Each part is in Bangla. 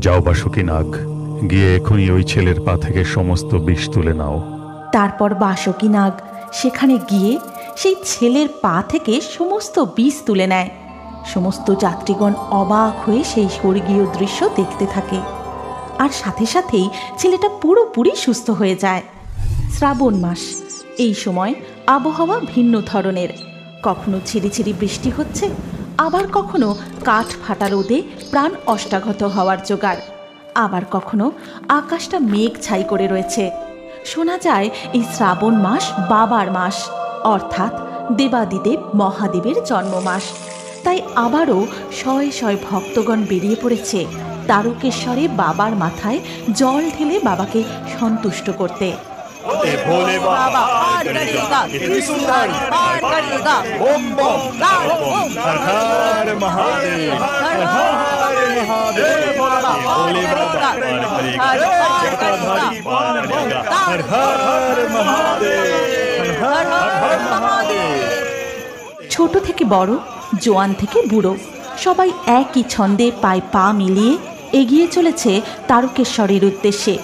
যাও বাসুকি নাগ, গিয়ে এখনই ওই ছেলের পা থেকে সমস্ত বিষ তুলে নাও। তারপর বাসুকি নাগ সেখানে গিয়ে সেই ছেলের পা থেকে সমস্ত বিষ তুলে নেয়। সমস্ত যাত্রীগণ অবাক হয়ে সেই স্বর্গীয় দৃশ্য দেখতে থাকে, আর সাথে সাথেই ছেলেটা পুরোপুরি সুস্থ হয়ে যায়। শ্রাবণ মাস, এই সময় আবহাওয়া ভিন্ন ধরনের। কখনো ঝিরিঝিরি বৃষ্টি হচ্ছে, আবার কখনো কাঠ ফাটা রোদে প্রাণ অষ্টাঘাত হওয়ার জোগাড়, আবার কখনো আকাশটা মেঘ ছাই করে রয়েছে। শোনা যায় এই শ্রাবণ মাস বাবার মাস, অর্থাৎ দেবাদিদেব মহাদেবের জন্মমাস। তাই আবারও শয়ে শয়ে ভক্তগণ বেরিয়ে পড়েছে তারকেশ্বরে বাবার মাথায় জল ঢেলে বাবাকে সন্তুষ্ট করতে। ছোট থেকে বড়, জোয়ান থেকে বুড়ো, সবাই একই ছন্দে পায়ে পা মিলিয়ে এগিয়ে চলেছে তারকেশ্বরের উদ্দেশ্যে।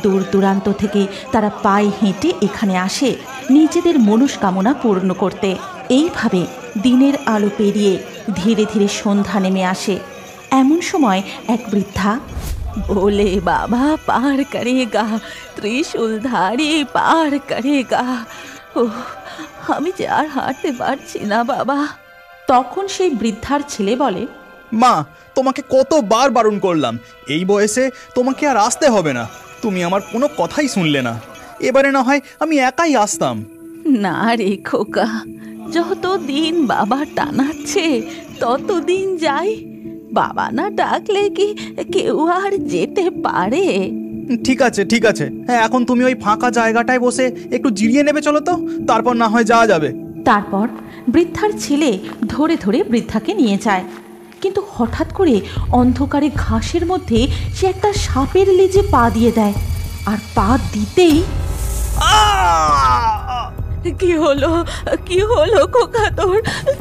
দূর দূরান্ত থেকে তারা পায়ে হেঁটে এখানে আসে নিজেদের মনস্কামনা পূর্ণ করতে। এইভাবে দিনের আলো পেরিয়ে ধীরে ধীরে সন্ধ্যা নেমে আসে। এমন সময় এক বৃদ্ধা, বলে বাবা পার করেগা, ত্রিশূলধারী পার করেগা, ও আমি যে আর হাঁটতে পারছি না বাবা। তখন সেই বৃদ্ধার ছেলে বলে, মা, তোমাকে কতবার বারণ করলাম, এই বয়সে তোমাকে আর আসতে হবে না, তুমি আমার কোনো কথাই শুনলে না। এবারে না হয় আমি একাই আসতাম। না রে খোকা, যতদিন বাবা টানাচ্ছে ততদিন যাই, বাবা না ডাকলে কি কেউ আর যেতে পারে? ঠিক আছে ঠিক আছে, হ্যাঁ এখন তুমি ওই ফাঁকা জায়গাটায় বসে একটু জিরিয়ে নেবে, চলো তো, তারপর না হয় যাওয়া যাবে। তারপর বৃদ্ধার ছেলে ধরে ধরে বৃদ্ধাকে নিয়ে যায়, কিন্তু হঠাৎ করে অন্ধকারে ঘাসের মধ্যে সে একটা সাপের লেজে পা দিয়ে দেয়, আর পা দিতেই কি হলো, কি হলো খোকা তোর,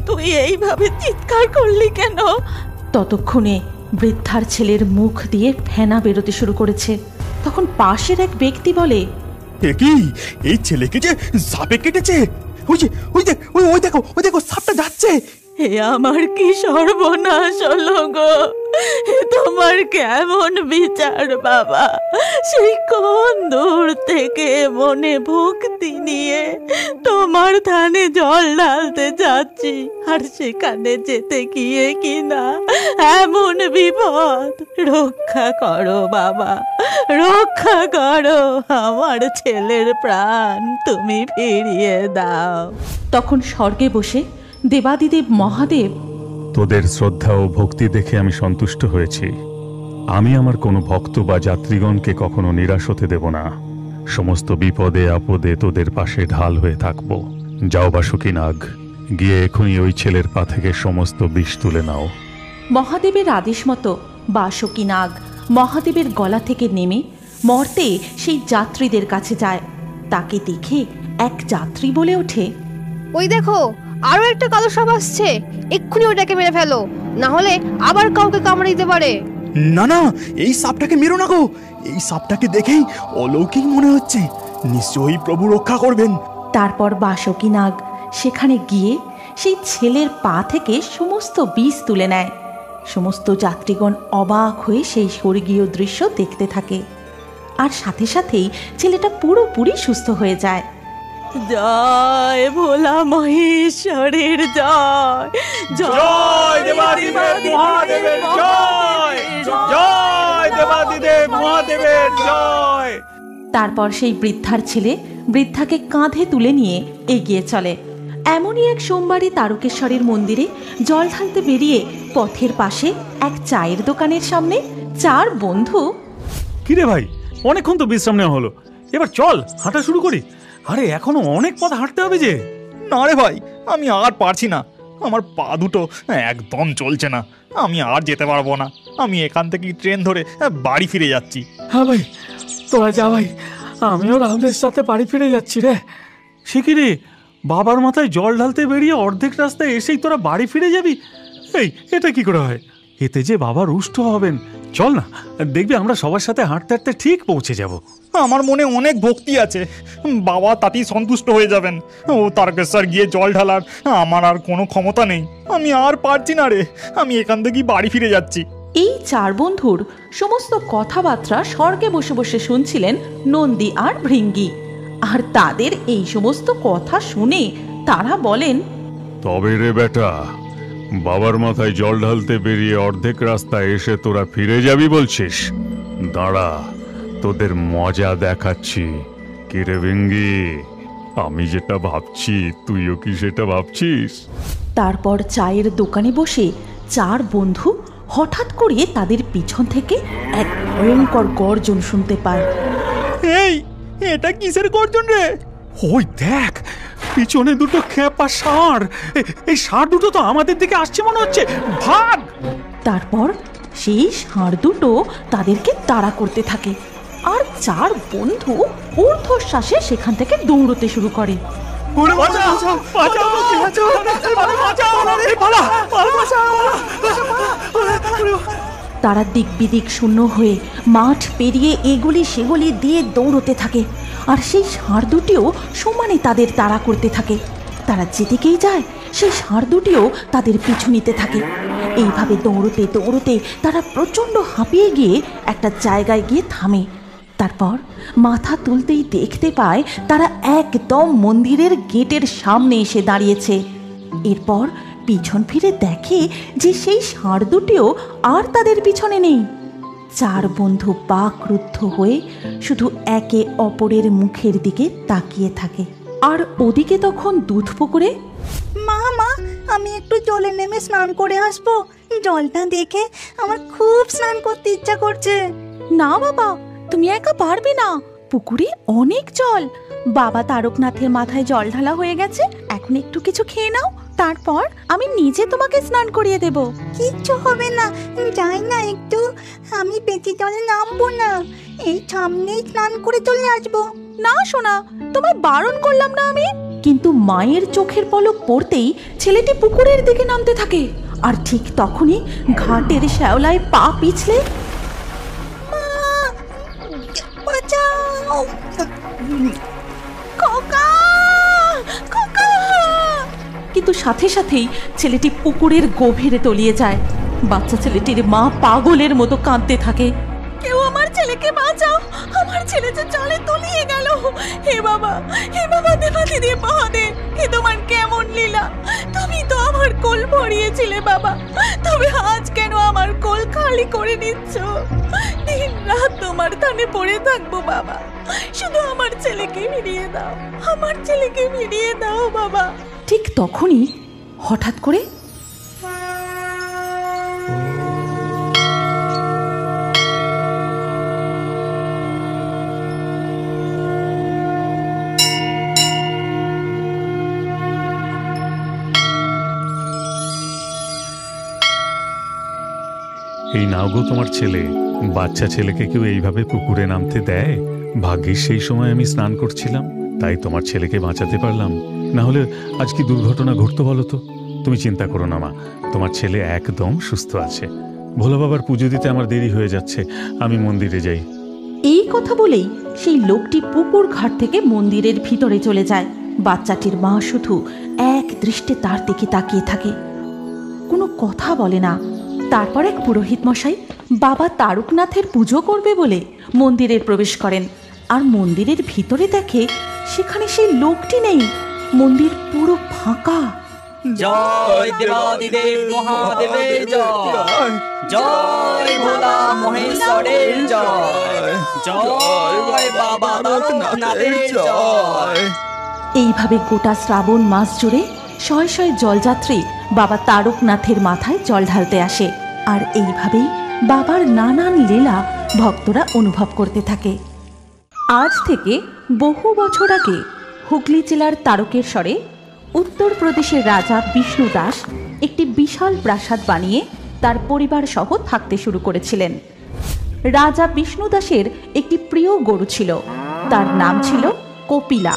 তুই এইভাবে চিৎকার করলি কেন? ততক্ষণে বৃদ্ধার ছেলের মুখ দিয়ে ফেনা বেরোতে শুরু করেছে। তখন পাশের এক ব্যক্তি বলে, কি এই ছেলেকে যে সাপে কেটেছে, ওই দেখো সাপটা যাচ্ছে। হে আমার কি সর্বনাশ হলো গো, তোমার কেমন বিচার বাবা? সেই কোন দূর থেকে মনে ভক্তি নিয়ে তোমার ধানে জল ঢালতে যাচ্ছি, আর সেখানে যেতে গিয়ে কিনা এমন বিপদ। রক্ষা করো বাবা, রক্ষা করো, আমার ছেলের প্রাণ তুমি ফিরিয়ে দাও। তখন স্বর্গে বসে দেবাদিদেব মহাদেব, তোদের শ্রদ্ধা ও ভক্তি দেখে আমি সন্তুষ্ট হয়েছি। আমি আমার কোনো ভক্ত বা যাত্রীগণকে কখনো নিরাশ হতে দেব না। সমস্ত বিপদে আপদে তোদের পাশে ঢাল হয়ে থাকব। যাও বাসুকি নাগ, গিয়ে এখনই ওই ছেলের পা থেকে সমস্ত বিষ তুলে নাও। মহাদেবের আদেশ মতো বাসুকি নাগ মহাদেবের গলা থেকে নেমে মর্তে সেই যাত্রীদের কাছে যায়। তাকে দেখে এক যাত্রী বলে ওঠে, ওই দেখো আরো একটা কালো সাপ আসছে, এক্ষুনি ওটাকে মেরে ফেলো, না হলে আবার কাউকে কামড়ে দিতে পারে। না না, এই সাপটাকে মেরো না গো, এই সাপটাকে দেখেই অলৌকিক মনে হচ্ছে, নিশ্চয়ই প্রভু রক্ষা করবেন। তারপর বাসুকি নাগ সেখানে গিয়ে সেই ছেলের পা থেকে সমস্ত বিষ তুলে নেয়। সমস্ত যাত্রীগণ অবাক হয়ে সেই স্বর্গীয় দৃশ্য দেখতে থাকে, আর সাথে সাথেই ছেলেটা পুরোপুরি সুস্থ হয়ে যায়। জয় ভোলা মহেশ্বরের জয়, জয় দেবাদিদেব মহাদেবের জয়, জয় দেবাদিদেব মহাদেবের জয়। তারপর সেই বৃদ্ধার ছেলে বৃদ্ধাকে কাঁধে তুলে নিয়ে এগিয়ে চলে। এমনই এক সোমবারে তারকেশ্বরের মন্দিরে জল ঢালতে বেরিয়ে পথের পাশে এক চায়ের দোকানের সামনে চার বন্ধু, কিরে ভাই, অনেকক্ষণ তো বিশ্রাম নেওয়া হলো, এবার চল হাঁটা শুরু করি। আরে এখনো অনেক পথ হাঁটতে হবে যে। না রে ভাই, আমি আর পারছি না, আমার পা দুটো একদম চলছে না, আমি আর যেতে পারবো না, আমি এখান থেকে ট্রেন ধরে বাড়ি ফিরে যাচ্ছি। হ্যাঁ ভাই, তোরা যা ভাই, আমিও রাহুলের সাথে বাড়ি ফিরে যাচ্ছি রে। সে কি রে, বাবার মাথায় জল ঢালতে বেরিয়ে অর্ধেক রাস্তায় এসেই তোরা বাড়ি ফিরে যাবি? এই এটা কি করে হয়? এতে যে বাবা রুষ্ট হবেন, চল না, দেখবি আমরা সবার সাথে হাঁটতে হাঁটতে ঠিক পৌঁছে যাব। আমার মনে অনেক ভক্তি আছে, বাবা তাতেই সন্তুষ্ট হয়ে যাবেন। ও তারকেশ্বর গিয়ে জল ঢালার আমার আর কোনো ক্ষমতা নেই, আমি আর পারছি না রে, আমি এখান থেকেই বাড়ি ফিরে যাচ্ছি। এই চার বন্ধুর সমস্ত কথাবার্তা স্বর্গে বসে বসে শুনছিলেন নন্দী আর ভৃঙ্গি। আর তাদের এই সমস্ত কথা শুনে তারা বলেন, তবে রে বেটা, বাবার মাথায় জল ঢালতে বেরিয়ে অর্ধেক রাস্তায় এসে তোরা ফিরে যাবি বলছিস? দাঁড়া, তোদের মজা দেখাচ্ছি। কি রে ভিঙ্গি, আমি যেটা ভাবছি তুইও কি সেটা ভাবছিস? তারপর চায়ের দোকানে বসে চার বন্ধু হঠাৎ করে তাদের পিছন থেকে এক ভয়ঙ্কর গর্জন শুনতে পায়। এই, এটা কিসের গর্জন রে? ওই দেখ, পিছনে দুটো খেপা ষাঁড়। এই ষাঁড় দুটো তো আমাদের দিকে আসছে মনে হচ্ছে, ভাগ! তারপর সেই ষাঁড় দুটো তাদেরকে তাড়া করতে থাকে, আর চার বন্ধু ঊর্ধ্বশ্বাসে সেখান থেকে দৌড়তে শুরু করে। তারা দিক বিদিক শূন্য হয়ে মাঠ পেরিয়ে এগুলি সেগুলি দিয়ে দৌড়তে থাকে, আর সেই ষাঁড় দুটিও সমানে তাদের তাড়া করতে থাকে। তারা যেদিকেই যায় সেই ষাঁড় দুটিও তাদের পিছু নিতে থাকে। এইভাবে দৌড়তে দৌড়তে তারা প্রচণ্ড হাঁপিয়ে গিয়ে একটা জায়গায় গিয়ে থামে। তারপর মাথা তুলতেই দেখতে পায় তারা একদম মন্দিরের গেটের সামনে এসে দাঁড়িয়েছে। এরপর পিছন ফিরে দেখে যে সেই ষাঁড় দুটিও আর তাদের পিছনে নেই। চার বন্ধু বাকরুদ্ধ হয়ে শুধু একে অপরের মুখের দিকে তাকিয়ে থাকে। আর ওদিকে তখন দুধ পুকুরে, মা মা, আমি একটু জলে নেমে স্নান করে আসবো, জলটা দেখে আমার খুব স্নান করতে ইচ্ছা করছে। না বাবা, তুমি একা পারবে না, পুকুরে অনেক জল। বাবা তারকনাথের মাথায় জল ঢালা হয়ে গেছে, এখন একটু কিছু খেয়ে নাও, তারপর আমি নিজে তোমাকে স্নান করিয়ে দেব। কিচ্ছু হবে না, যাই না একটু, আমি পেটে জলে নামবো না, এই সামনেই স্নান করে চলে আসবো। না সোনা, তোমায় বারণ করলাম না আমি। কিন্তু মায়ের চোখের পলক পড়তেই ছেলেটি পুকুরের দিকে নামতে থাকে, আর ঠিক তখনই ঘাটের শ্যাওলায় পা পিছলে কিন্তু সাথে সাথেই ছেলেটি পুকুরের গভীরে তলিয়ে যায়। বাচ্চা ছেলেটির মা পাগলের মতো কাঁদতে থাকে, কেউ আমার ছেলেকে বাঁচাও, আমার ছেলে যে জলে তলিয়ে গেল। হে বাবা, হে বাবা, দেবাদি দিয়ে মহাদেব, হে তোমার কেমন লীলা, তুমি তো আমার কোল ভরিয়েছিলে বাবা, তবে আজ কেন আমার কোল খালি করে নিচ্ছ? দিন রাত তোমার ধানে পড়ে থাকবো বাবা, শুধু আমার ছেলেকে ফিরিয়ে দাও, আমার ছেলেকে ফিরিয়ে দাও বাবা। ঠিক তখনই হঠাৎ করে এই নাও গো তোমার ছেলে। বাচ্চা ছেলেকে কেউ এইভাবে পুকুরে নামতে দেয়? ভাগ্যিস সেই সময় আমি স্নান করছিলাম, তাই তোমার ছেলেকে বাঁচাতে পারলাম, না হলে আজ কি দুর্ঘটনা ঘটতো বলো তো? তুমি চিন্তা করো না মা, তোমার ছেলে একদম সুস্থ আছে। ভোলা বাবার পুজো দিতে আমার দেরি হয়ে যাচ্ছে, আমি মন্দিরে যাই। এই কথা বলেই সেই লোকটি পুকুর ঘাট থেকে মন্দিরের ভিতরে চলে যায়। বাচ্চাটির মা শুধু এক দৃষ্টে তার দিকে তাকিয়ে থাকে, কোনো কথা বলে না। তারপর এক পুরোহিত মশাই বাবা তারকনাথের পুজো করবে বলে মন্দিরে প্রবেশ করেন, আর মন্দিরের ভিতরে দেখে সেখানে সেই লোকটি নেই, মন্দির পুরো ফাঁকা। জয় দেবাদিদেব মহাদেবের জয়, জয় ভোলা মহেশ্বরের জয়, জয় বাবা তারকনাথের জয়। এইভাবে গোটা শ্রাবণ মাস জুড়ে শয়ে শয়ে জলযাত্রী বাবা তারকনাথের মাথায় জল ঢালতে আসে, আর এইভাবেই বাবার নানান লীলা ভক্তরা অনুভব করতে থাকে। আজ থেকে বহু বছর আগে হুগলি জেলার তারকেশ্বরে উত্তরপ্রদেশের রাজা বিষ্ণু দাস একটি বিশাল প্রাসাদ বানিয়ে তার পরিবার সহ থাকতে শুরু করেছিলেন। রাজা বিষ্ণু দাসের একটি প্রিয় গরু ছিল, তার নাম ছিল কপিলা।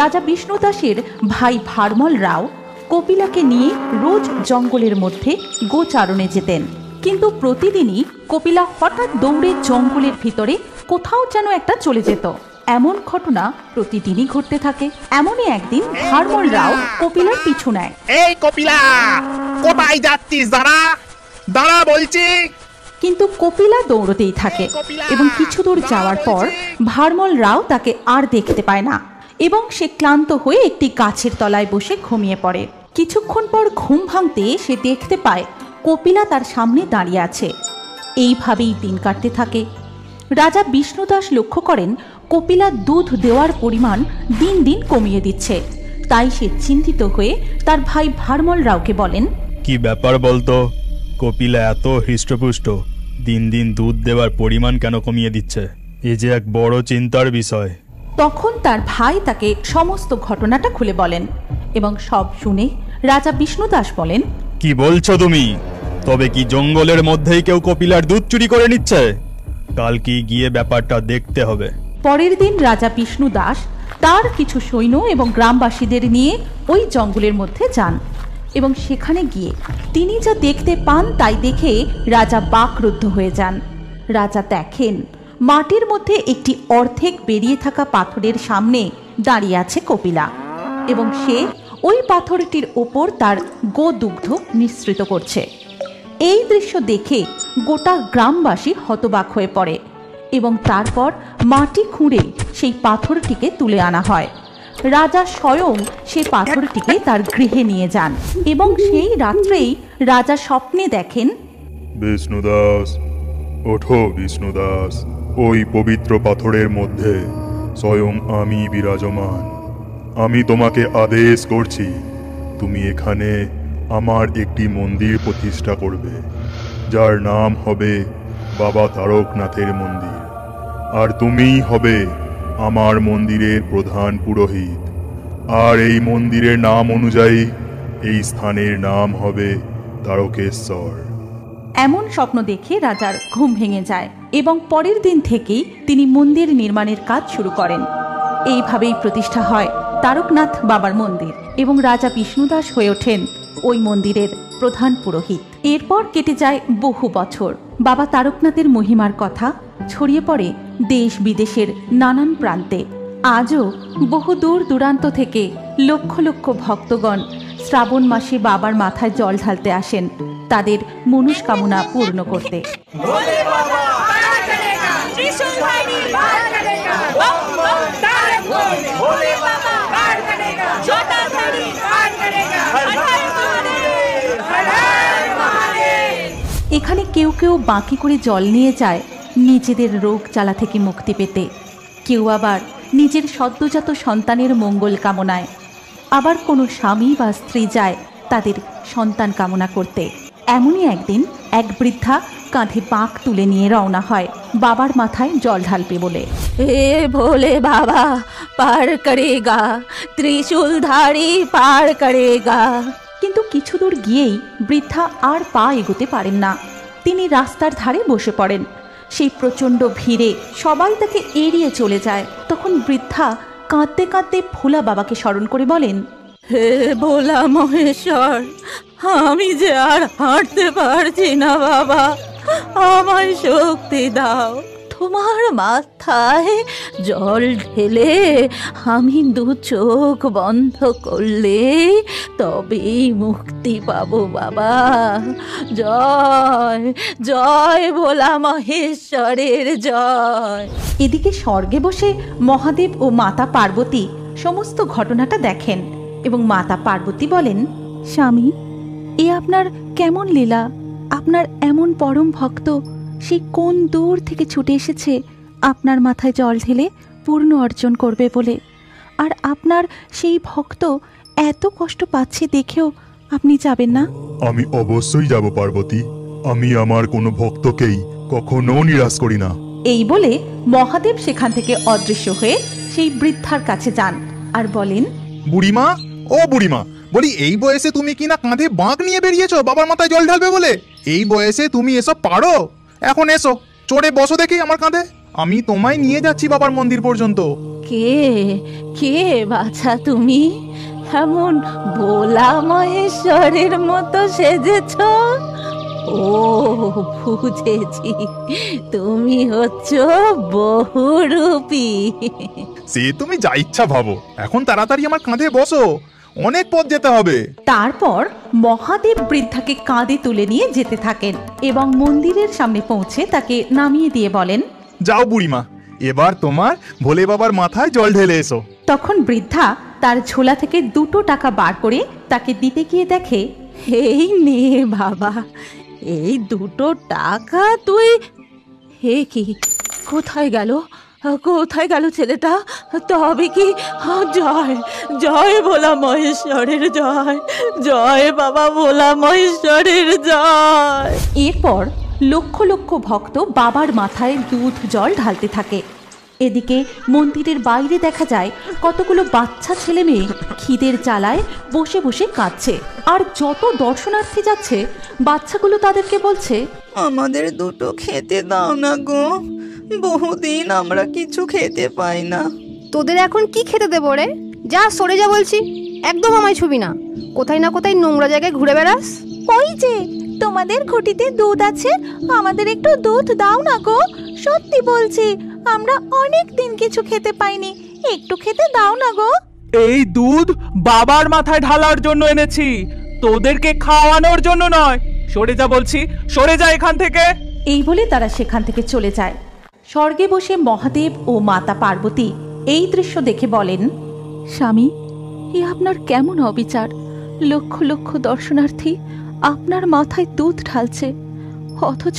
রাজা বিষ্ণু দাসের ভাই ভারমল রাও কপিলাকে নিয়ে রোজ জঙ্গলের মধ্যে গোচারণে যেতেন, কিন্তু প্রতিদিনই কপিলা হঠাৎ দৌড়ে জঙ্গলের ভিতরে কোথাও যেন একটা চলে যেত। এমন ঘটনা প্রতিদিনই ঘটতে থাকে। এমনই একদিন ভার্মল রাও কপিলার পিছু নেয়। এই কপিলা, কোথায় যাচ্ছিস? দাঁড়া দাঁড়া বলছি। কিন্তু কপিলা দৌড়তেই থাকে এবং কিছু দূর যাওয়ার পর ভার্মল রাও তাকে আর দেখতে পায় না এবং সে ক্লান্ত হয়ে একটি গাছের তলায় বসে ঘুমিয়ে পড়ে। কিছুক্ষণ পর ঘুম ভাঙতে সে দেখতে পায় কপিলা তার সামনে দাঁড়িয়ে আছে। এইভাবেই দিন কাটতে থাকে। রাজা বিষ্ণুদাস লক্ষ্য করেন কপিলা দুধ দেওয়ার পরিমাণ দিন দিন কমিয়ে দিচ্ছে। তাই সে চিন্তিত হয়ে তার ভাই ভার্মল রাওকে বলেন, কি ব্যাপার বলতো, কপিলা এত হৃষ্টপুষ্ট, দিন দিন দুধ দেওয়ার পরিমাণ কেন কমিয়ে দিচ্ছে? এ যে এক বড় চিন্তার বিষয়। তখন তার ভাই তাকে সমস্ত ঘটনাটা খুলে বলেন এবং সব শুনে রাজা বিষ্ণুদাস বলেন, কি বলছো তুমি? তবে কি জঙ্গলের মধ্যেই কেউ কপিলার দুধ চুরি করে নিচ্ছে? কাল কি গিয়ে ব্যাপারটা দেখতে হবে। পরের দিন রাজা বিষ্ণুদাস তার কিছু সৈন্য এবং গ্রামবাসীদের নিয়ে ওই জঙ্গলের মধ্যে যান এবং সেখানে গিয়ে তিনি যা দেখতে পান তাই দেখে রাজা বাকরুদ্ধ হয়ে যান। রাজা দেখেন মাটির মধ্যে একটি অর্ধেক বেরিয়ে থাকা পাথরের সামনে দাঁড়িয়ে আছে কপিলা এবং সে ওই পাথরটির ওপর তার গোদুগ্ধ মিশ্রিত করছে। এই দৃশ্য দেখে গোটা গ্রামবাসী হতবাক হয়ে পড়ে এবং তারপর মাটি খুঁড়ে সেই পাথরটিকে তুলে আনা হয়। রাজা স্বয়ং সেই পাথরটিকে তার গৃহে নিয়ে যান এবং সেই রাত্রেই রাজা স্বপ্নে দেখেন, বিষ্ণুদাস, ওঠো বিষ্ণুদাস, ওই পবিত্র পাথরের মধ্যে স্বয়ং আমি বিরাজমান। আমি তোমাকে আদেশ করছি, তুমি এখানে আমার একটি মন্দির প্রতিষ্ঠা করবে, যার নাম হবে বাবা তারকনাথের মন্দির। আর তুমিই হবে আমার মন্দিরের প্রধান পুরোহিত। আর এই মন্দিরের নাম অনুযায়ী এই স্থানের নাম হবে তারকেশ্বর। এমন স্বপ্ন দেখে রাজার ঘুম ভেঙে যায় এবং পরের দিন থেকেই তিনি মন্দির নির্মাণের কাজ শুরু করেন। এইভাবেই প্রতিষ্ঠা হয় তারকনাথ বাবার মন্দির এবং রাজা বিষ্ণুদাস হয়ে ওঠেন ওই মন্দিরের প্রধান পুরোহিত। এরপর কেটে যায় বহু বছর। বাবা তারকনাথের মহিমার কথা ছড়িয়ে পড়ে দেশ বিদেশের নানান প্রান্তে। আজও বহু দূর দূরান্ত থেকে লক্ষ লক্ষ ভক্তগণ শ্রাবণ মাসে বাবার মাথায় জল ঢালতে আসেন তাদের মনস্কামনা পূর্ণ করতে। এখানে কেউ কেউ বাঁকি করে জল নিয়ে যায় নিজেদের রোগ জ্বালা থেকে মুক্তি পেতে, কেউ আবার নিজের সদ্যজাত সন্তানের মঙ্গল কামনায়, আবার কোনো স্বামী বা স্ত্রী যায় তাদের সন্তান কামনা করতে। এমনই একদিন এক বৃদ্ধা কাঁধে পাক তুলে নিয়ে রওনা হয় বাবার মাথায় জল ঢালবে বলে। এ ভোলে বাবা পার করেগা, ত্রিশূলধারী পার করেগা। কিন্তু কিছু দূর গিয়েই বৃদ্ধা আর পা এগোতে পারেন না। তিনি রাস্তার ধারে বসে পড়েন। সেই প্রচণ্ড ভিড়ে সবাই তাকে এড়িয়ে চলে যায়। তখন বৃদ্ধা কাঁদতে কাঁদতে ভোলা বাবাকে স্মরণ করে বলেন, হে ভোলা মহেশ্বর, আমি যে আর হাঁটতে পারছি না বাবা, আমায় শক্তি দাও। তোমার মাথায় জল ঢেলে আমি দু চোখ বন্ধ করলে তবেই মুক্তি পাবো বাবা। জয় জয় ভোলা মহেশ্বরের জয়। এদিকে স্বর্গে বসে মহাদেব ও মাতা পার্বতী সমস্ত ঘটনাটা দেখেন এবং মাতা পার্বতী বলেন, স্বামী, এ আপনার কেমন লীলা? আপনার এমন পরম ভক্ত সে কোন দূর থেকে ছুটে এসেছে আপনার মাথায় জল ঢেলে পূর্ণ অর্জন করবে বলে, আর আপনার সেই ভক্ত এত কষ্ট পাচ্ছে দেখেও আপনি যাবেন না? আমি অবশ্যই যাব পার্বতী, আমি আমার কোনো ভক্তকেই কখনো নিরাশ করি না। এই বলে মহাদেব সেখান থেকে অদৃশ্য হয়ে সেই বৃদ্ধার কাছে যান আর বলেন, বুড়িমা, ও বুড়িমা, বলি এই বয়সে তুমি কিনা কাঁধে বাঁক নিয়ে বেরিয়েছো বাবার মাথায় জল ঢালবে বলে? এই বয়সে তুমি এসব পারো? এখন এসো, চড়ে বসো দেখি আমার কাঁধে, আমি তোমায় নিয়ে যাচ্ছি বাবার মন্দির পর্যন্ত। কে কে বাছা তুমি? এমন ভোলা মহেশ্বরের মতো সেজেছ? ও বুঝেছি, তুমি হচ্ছ বহুরূপী। সে তুমি যা ইচ্ছা ভাবো, এখন তাড়াতাড়ি আমার কাঁধে বসো, অনেক পথ যেতে হবে। তারপর মহাদেব বৃদ্ধাকে কাঁধে তুলে নিয়ে যেতে থাকেন এবং মন্দিরের সামনে পৌঁছে তাকে নামিয়ে দিয়ে বলেন, যাও বুড়িমা, এবার তোমার ভোলে বাবার মাথায় জল ঢেলে এসো। তখন বৃদ্ধা তার ঝোলা থেকে 2 টাকা বার করে তাকে দিতে গিয়ে দেখে, এই নে বাবা, এই 2 টাকা তুই। হে কি, কোথায় গেল, কোথায় গেল ছেলেটা? তবে কি, জয় জয় ভোলা মহেশ্বরের জয়, জয় বাবা ভোলা মহেশ্বরের জয়। এরপর লক্ষ লক্ষ ভক্ত বাবার মাথায় দুধ জল ঢালতে থাকে। এদিকে মন্দিরের বাইরে দেখা যায় কতগুলো বাচ্চা ছেলে মেয়ে খিদের জ্বালায় বসে বসে কাঁদছে। আর যত দর্শনার্থী যাচ্ছে বাচ্চাগুলো তাদেরকে বলছে, আমাদের 2 খেতে দাও না গো, বহুদিন আমরা কিছু খেতে পাই না। তোদের এখন কি খেতে দেবো রে? যা সরে যা বলছি, একদম আমায় ছুবি না। কোথায় না কোথায় নোংরা জায়গায় ঘুরে বেড়াস। ওই যে তোমাদের ঘটিতে দুধ আছে, আমাদের একটু দুধ দাও না গো। সত্যি বলছি, আমরা অনেক দিন কিছু খেতে পাইনি, একটু খেতে দাও না গো। এই দুধ বাবার মাথায় ঢালার জন্য এনেছি, তোদেরকে খাওয়ানোর জন্য নয়। সরে যা বলছি, সরে যা এখান থেকে। এই বলে তারা সেখান থেকে চলে যায়। স্বর্গে বসে মহাদেব ও মাতা পার্বতী এই দৃশ্য দেখে বলেন, স্বামী, এ আপনার কেমন অবিচার! লক্ষ লক্ষ দর্শনার্থী আপনার মাথায় দুধ ঢালছে, অথচ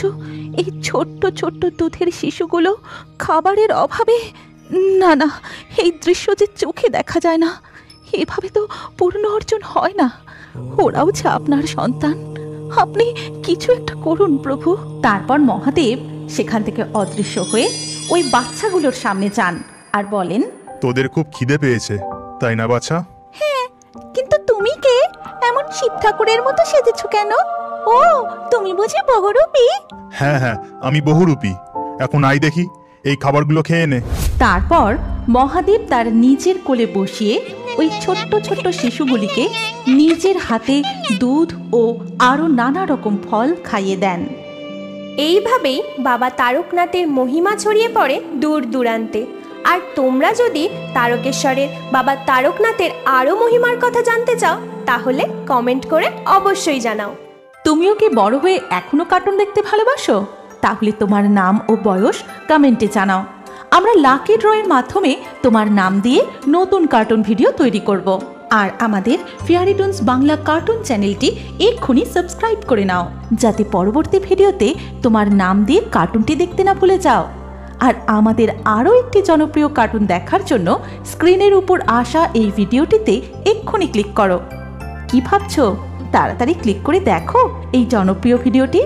এই ছোট্ট ছোট্ট দুধের শিশুগুলো খাবারের অভাবে। না না, এই দৃশ্য যে চোখে দেখা যায় না, এভাবে তো পূর্ণ অর্জন হয় না। ওরাও যে আপনার সন্তান, আপনি কিছু একটা করুন প্রভু। তারপর মহাদেব সেখান থেকে অদৃশ্য হয়ে ওই বাচ্চাগুলোর সামনে যান আর বলেন, তোদের খুব খিদে পেয়েছে তাই না বাছা? হ্যাঁ, কিন্তু তুমি কে? এমন শিব ঠাকুরের মতো সেজেছ কেন? ও, তুমি বুঝি বহুরূপী? হ্যাঁ হ্যাঁ, আমি বহুরূপী। এখন আই দেখি, এই খাবারগুলো খেয়ে নে। তারপর মহাদেব তার নিজের কোলে বসিয়ে ওই ছোট্ট ছোট্ট শিশুগুলিকে নিজের হাতে দুধ ও আরো নানা রকম ফল খাইয়ে দেন। এইভাবেই বাবা তারকনাথের মহিমা ছড়িয়ে পড়ে দূর দূরান্তে। আর তোমরা যদি তারকেশ্বরের বাবা তারকনাথের আরও মহিমার কথা জানতে চাও, তাহলে কমেন্ট করে অবশ্যই জানাও। তুমিও কি বড় হয়ে এখনো কার্টুন দেখতে ভালোবাসো? তাহলে তোমার নাম ও বয়স কমেন্টে জানাও। আমরা লাকি ড্রয়ের মাধ্যমে তোমার নাম দিয়ে নতুন কার্টুন ভিডিও তৈরি করব। আর আমাদের ফেয়ারিটুনস বাংলা কার্টুন চ্যানেলটি এক্ষুনি সাবস্ক্রাইব করে নাও, যাতে পরবর্তী ভিডিওতে তোমার নাম দিয়ে কার্টুনটি দেখতে না ভুলে যাও। আর আমাদের আরও একটি জনপ্রিয় কার্টুন দেখার জন্য স্ক্রিনের উপর আসা এই ভিডিওটিতে এক্ষুনি ক্লিক করো। কি ভাবছো? তাড়াতাড়ি ক্লিক করে দেখো এই জনপ্রিয় ভিডিওটি।